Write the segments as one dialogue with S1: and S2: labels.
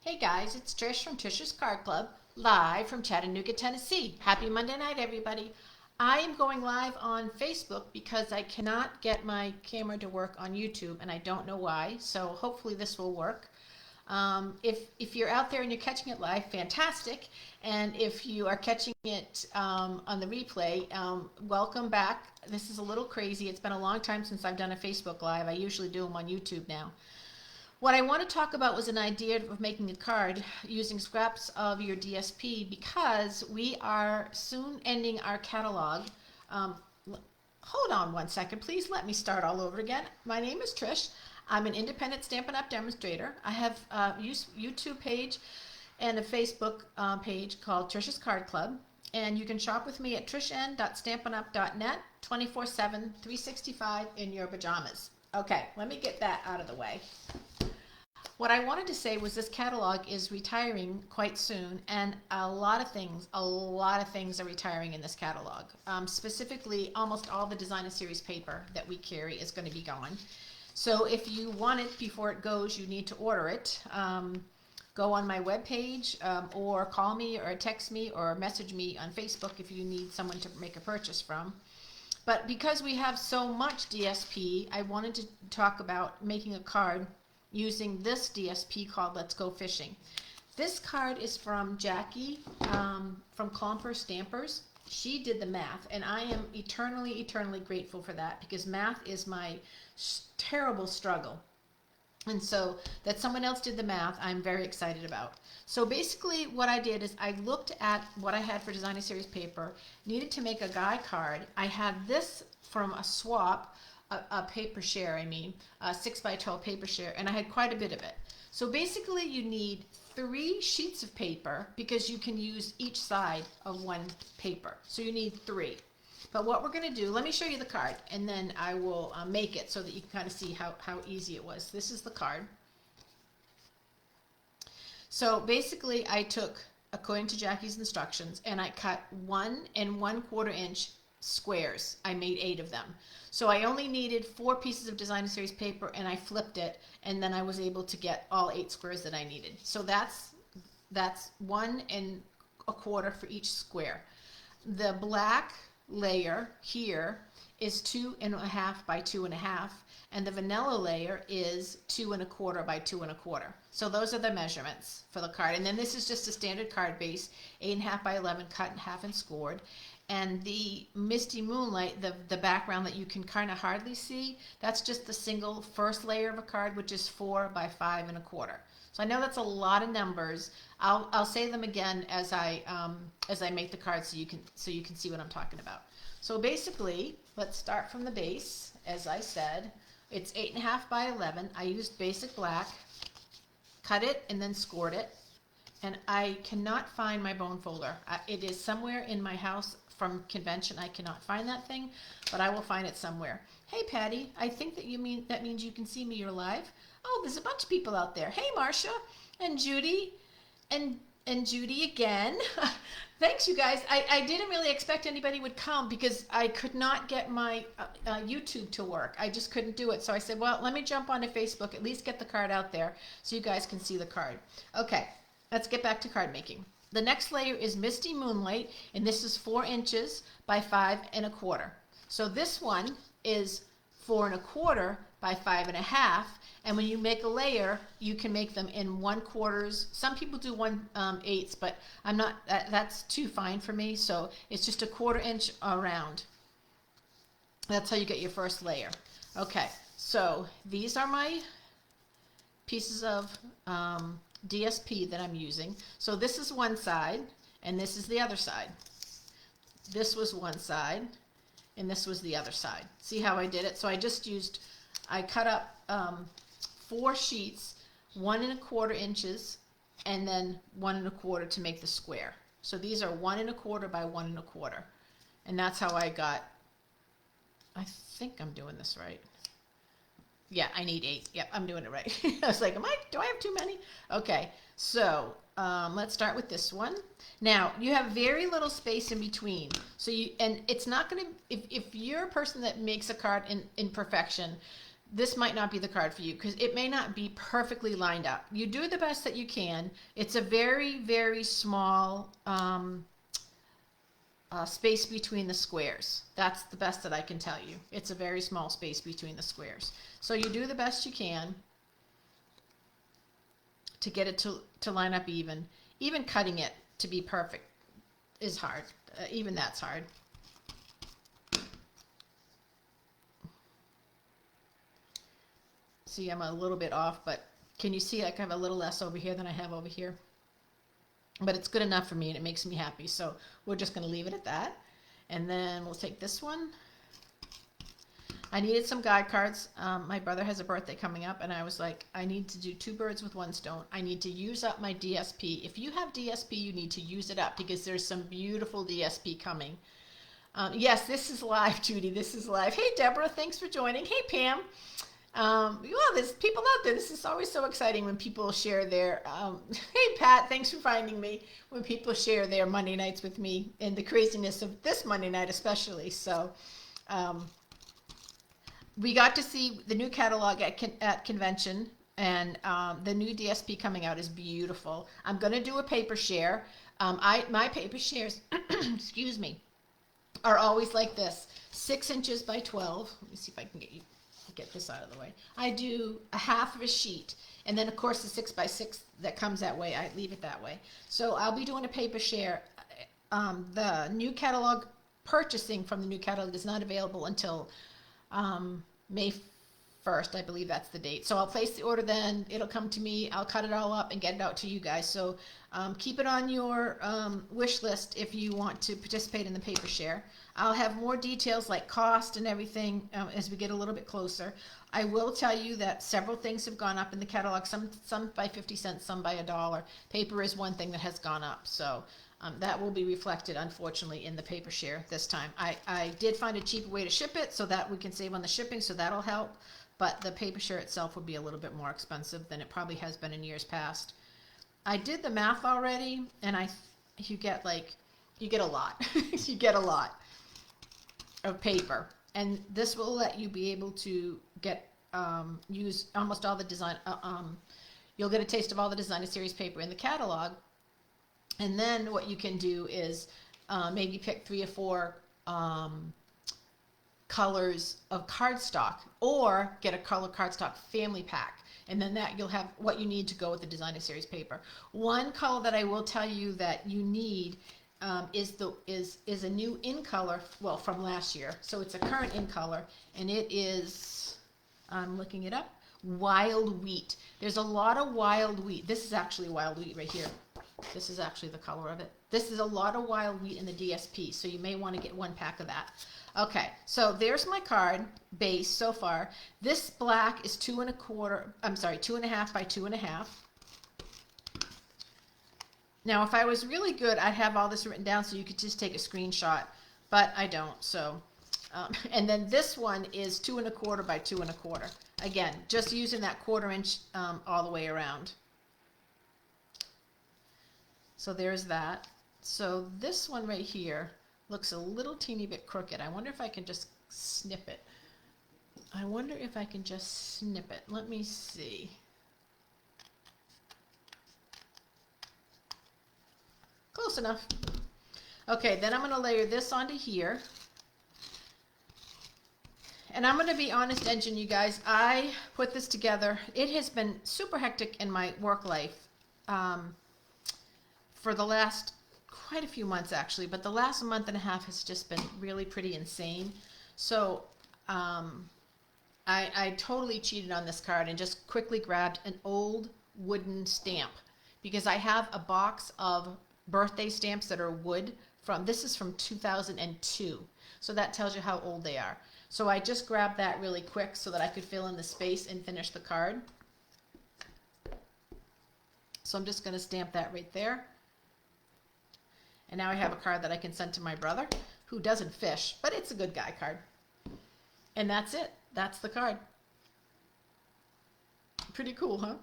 S1: Hey guys, it's Trish from Trish's Card Club, live from Chattanooga, Tennessee. Happy Monday night, everybody. I am going live on Facebook because I cannot get my camera to work on YouTube, and I don't know why, so hopefully this will work. If you're out there and you're catching it live, fantastic. And if you are catching it on the replay, welcome back. This is a little crazy. It's been a long time since I've done a Facebook Live. I usually do them on YouTube now. What I want to talk about was an idea of making a card using scraps of your DSP because we are soon ending our catalog. Hold on one second, please. Let me start all over again. My name is Trish. I'm an independent Stampin' Up! Demonstrator. I have a YouTube page and a Facebook page called Trish's Card Club. And you can shop with me at trishan.stampinup.net 24/7, 365 in your pajamas. Okay, let me get that out of the way. What I wanted to say was this catalog is retiring quite soon, and a lot of things are retiring in this catalog. Specifically, almost all the Designer Series paper that we carry is going to be gone. So if you want it before it goes, you need to order it. Go on my webpage or call me or text me or message me on Facebook if you need someone to make a purchase from. But because we have so much DSP, I wanted to talk about making a card using this DSP called Let's Go Fishing. This card is from Jackie from Klomper Stampers. She did the math, and I am eternally grateful for that because math is my terrible struggle. And so that someone else did the math, I'm very excited about. So basically what I did is I looked at what I had for Designer Series paper, needed to make a guy card. I had this from a swap, a paper share, a 6x12 paper share, and I had quite a bit of it. So basically you need 3 sheets of paper because you can use each side of one paper. So you need 3. But what we're going to do, let me show you the card, and then I will make it so that you can kind of see how easy it was. This is the card. So basically I took, according to Jackie's instructions, and I cut 1 1/4 inch squares. I made 8 of them. So I only needed 4 pieces of Designer Series paper, and I flipped it, and then I was able to get all 8 squares that I needed. So that's 1 1/4 for each square. The black layer here is 2 1/2 by 2 1/2, and the vanilla layer is 2 1/4 by 2 1/4. So those are the measurements for the card. And then this is just a standard card base, 8 1/2 by 11, cut in half and scored. And the Misty Moonlight, the background that you can kind of hardly see, that's just the single first layer of a card, which is 4 by 5 1/4. So I know that's a lot of numbers. I'll say them again as I make the card so you can see what I'm talking about. So basically, let's start from the base. As I said, it's 8 1/2 by 11. I used basic black, cut it, and then scored it. And I cannot find my bone folder. It is somewhere in my house from convention. I cannot find that thing, but I will find it somewhere. Hey Patty, I think that means you can see me. You're live. Oh, there's a bunch of people out there. Hey Marcia and Judy and Judy again. Thanks you guys. I didn't really expect anybody would come because I could not get my YouTube to work. I just couldn't do it. So I said, well, let me jump onto Facebook, at least get the card out there so you guys can see the card. Okay, let's get back to card making. The next layer is Misty Moonlight, and this is 4 inches by 5 1/4. So this one is 4 1/4 by 5 1/2. And when you make a layer, you can make them in 1/4. Some people do 1/8, but I'm not. That's too fine for me. So it's just a 1/4 inch around. That's how you get your first layer. Okay, so these are my pieces of DSP that I'm using. So this is one side, and this is the other side. This was one side, and this was the other side. See how I did it? So I cut up 4 sheets, 1 1/4 inches, and then 1 1/4 to make the square. So these are 1 1/4 by 1 1/4, and that's how I got. I think I'm doing this right. Yeah, I need 8. Yep, I'm doing it right. I was like, do I have too many? Okay, so let's start with this one. Now, you have very little space in between. So and it's not going to, if you're a person that makes a card in perfection, this might not be the card for you because it may not be perfectly lined up. You do the best that you can. It's a very, very small space between the squares. That's the best that I can tell you. It's a very small space between the squares. So you do the best you can to get it to line up even. Even cutting it to be perfect is hard. Even that's hard. See, I'm a little bit off, but can you see like I have a little less over here than I have over here? But it's good enough for me and it makes me happy. So we're just going to leave it at that. And then we'll take this one. I needed some guide cards. My brother has a birthday coming up and I was like, I need to do 2 birds with 1 stone. I need to use up my DSP. If you have DSP, you need to use it up because there's some beautiful DSP coming. Yes, this is live, Judy. This is live. Hey, Deborah, thanks for joining. Hey, Pam. Well, there's people out there. This is always so exciting when people share their, hey Pat, thanks for finding me, when people share their Monday nights with me and the craziness of this Monday night especially. So we got to see the new catalog at convention, and the new DSP coming out is beautiful. I'm going to do a paper share. My paper shares, excuse me, are always like this, 6 inches by 12. Let me see if I can get this out of the way. I do a half of a sheet, and then of course the 6 by 6 that comes that way, I leave it that way. So I'll be doing a paper share. The new catalog, purchasing from the new catalog is not available until May 1st, I believe that's the date. So I'll place the order then, it'll come to me, I'll cut it all up and get it out to you guys. So keep it on your wish list if you want to participate in the paper share. I'll have more details like cost and everything as we get a little bit closer. I will tell you that several things have gone up in the catalog, some by 50 cents, some by $1. Paper is one thing that has gone up, so that will be reflected, unfortunately, in the paper share this time. I did find a cheaper way to ship it so that we can save on the shipping, so that'll help, but the paper share itself will be a little bit more expensive than it probably has been in years past. I did the math already, and you get a lot. You get a lot of paper, and this will let you be able to get use almost all the design. You'll get a taste of all the designer series paper in the catalog, and then what you can do is maybe pick 3 or 4 colors of cardstock, or get a color cardstock family pack, and then that you'll have what you need to go with the designer series paper. One color that I will tell you that you need is a new in color, well, from last year. So it's a current in color, and it is, I'm looking it up, wild wheat. There's a lot of wild wheat. This is actually wild wheat right here. This is actually the color of it. This is a lot of wild wheat in the DSP, so you may want to get 1 pack of that. Okay, so there's my card base so far. This black is 2 1/4 by 2 1/2. Now, if I was really good, I'd have all this written down so you could just take a screenshot, but I don't. So, and then this one is 2 1/4 by 2 1/4. Again, just using that 1/4 inch all the way around. So there's that. So this one right here looks a little teeny bit crooked. I wonder if I can just snip it. Let me see. Close enough. Okay, then I'm going to layer this onto here. And I'm going to be honest, Engine, you guys, I put this together. It has been super hectic in my work life for the last quite a few months, actually, but the last month and a half has just been really pretty insane. So I totally cheated on this card and just quickly grabbed an old wooden stamp, because I have a box of birthday stamps that are wood this is from 2002. So that tells you how old they are. So I just grabbed that really quick so that I could fill in the space and finish the card. So I'm just going to stamp that right there. And now I have a card that I can send to my brother, who doesn't fish, but it's a good guy card. And that's it. That's the card. Pretty cool, huh?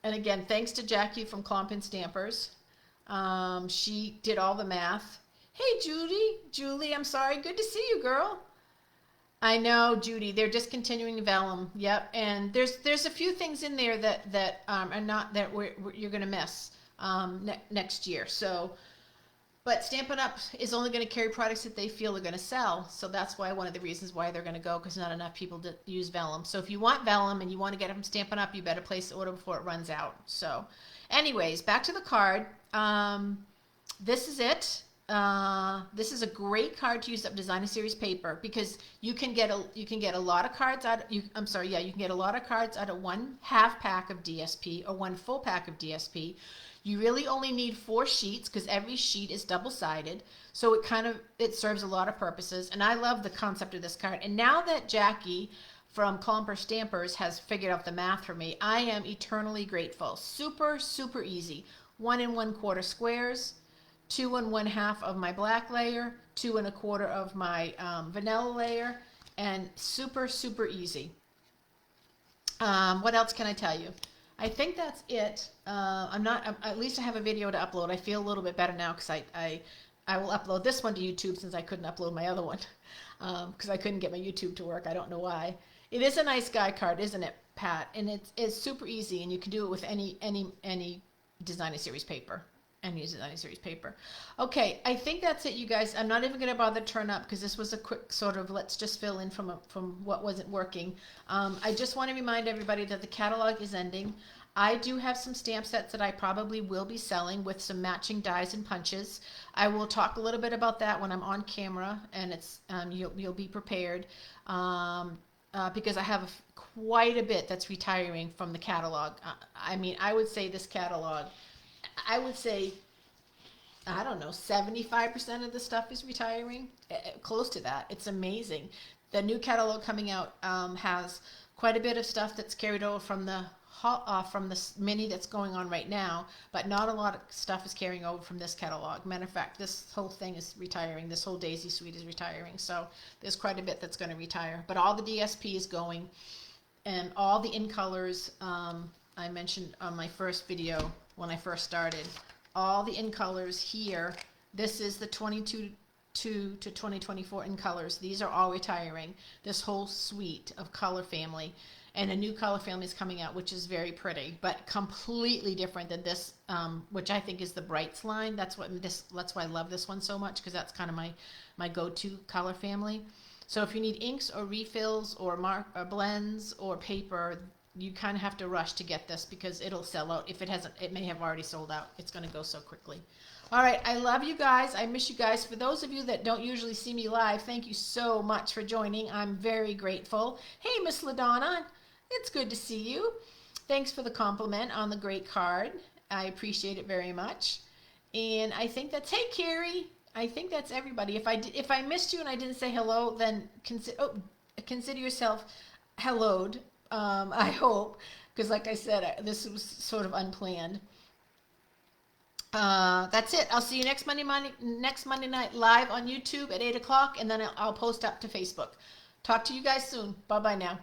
S1: And again, thanks to Jackie from Klomper Stampers. She did all the math. Hey, Julie, I'm sorry. Good to see you, girl. I know, Judy. They're discontinuing vellum. Yep, and there's a few things in there that are not that you're gonna miss next year. So, but Stampin' Up! Is only going to carry products that they feel are going to sell. So that's why one of the reasons why they're going to go, because not enough people use vellum. So if you want vellum and you want to get it from Stampin' Up!, you better place the order before it runs out. So, anyways, back to the card. This is it. This is a great card to use up designer series paper because you can get a lot of cards out. You can get a lot of cards out of 1 half pack of DSP or 1 full pack of DSP. You really only need 4 sheets because every sheet is double-sided. So it serves a lot of purposes. And I love the concept of this card. And now that Jackie from Klomper Stampers has figured out the math for me, I am eternally grateful. Super, super easy. 1 1/4 squares, 2 1/2 of my black layer, 2 1/4 of my vanilla layer, and super, super easy. What else can I tell you? I think that's it. At least I have a video to upload. I feel a little bit better now because I will upload this one to YouTube since I couldn't upload my other one because I couldn't get my YouTube to work. I don't know why. It is a nice guide card, isn't it, Pat? And it's super easy, and you can do it with any designer series paper. Any designer series paper. Okay, I think that's it, you guys. I'm not even going to bother to turn up because this was a quick sort of let's just fill in from what wasn't working. I just want to remind everybody that the catalog is ending. I do have some stamp sets that I probably will be selling with some matching dies and punches. I will talk a little bit about that when I'm on camera, and it's you'll be prepared because I have quite a bit that's retiring from the catalog. I mean, I would say this catalog. I would say, I don't know, 75% of the stuff is retiring, close to that. It's amazing. The new catalog coming out has quite a bit of stuff that's carried over from the mini that's going on right now, but not a lot of stuff is carrying over from this catalog. Matter of fact, this whole thing is retiring. This whole Daisy Suite is retiring. So there's quite a bit that's going to retire. But all the DSP is going, and all the in colors I mentioned on my first video when I first started. All the in colors here. This is the 22 to 2024 in colors. These are all retiring. This whole suite of color family. And a new color family is coming out, which is very pretty, but completely different than this, which I think is the Brights line. That's why I love this one so much, because that's kind of my go-to color family. So if you need inks or refills or blends or paper, you kind of have to rush to get this because it'll sell out. If it hasn't, it may have already sold out. It's going to go so quickly. All right, I love you guys. I miss you guys. For those of you that don't usually see me live, thank you so much for joining. I'm very grateful. Hey, Miss LaDonna, it's good to see you. Thanks for the compliment on the great card. I appreciate it very much. And I think that's, hey, Carrie, I think that's everybody. If I missed you and I didn't say hello, then consider yourself helloed. I hope, because like I said, this was sort of unplanned. That's it. I'll see you next Monday night live on YouTube at 8 o'clock, and then I'll post up to Facebook. Talk to you guys soon. Bye-bye now.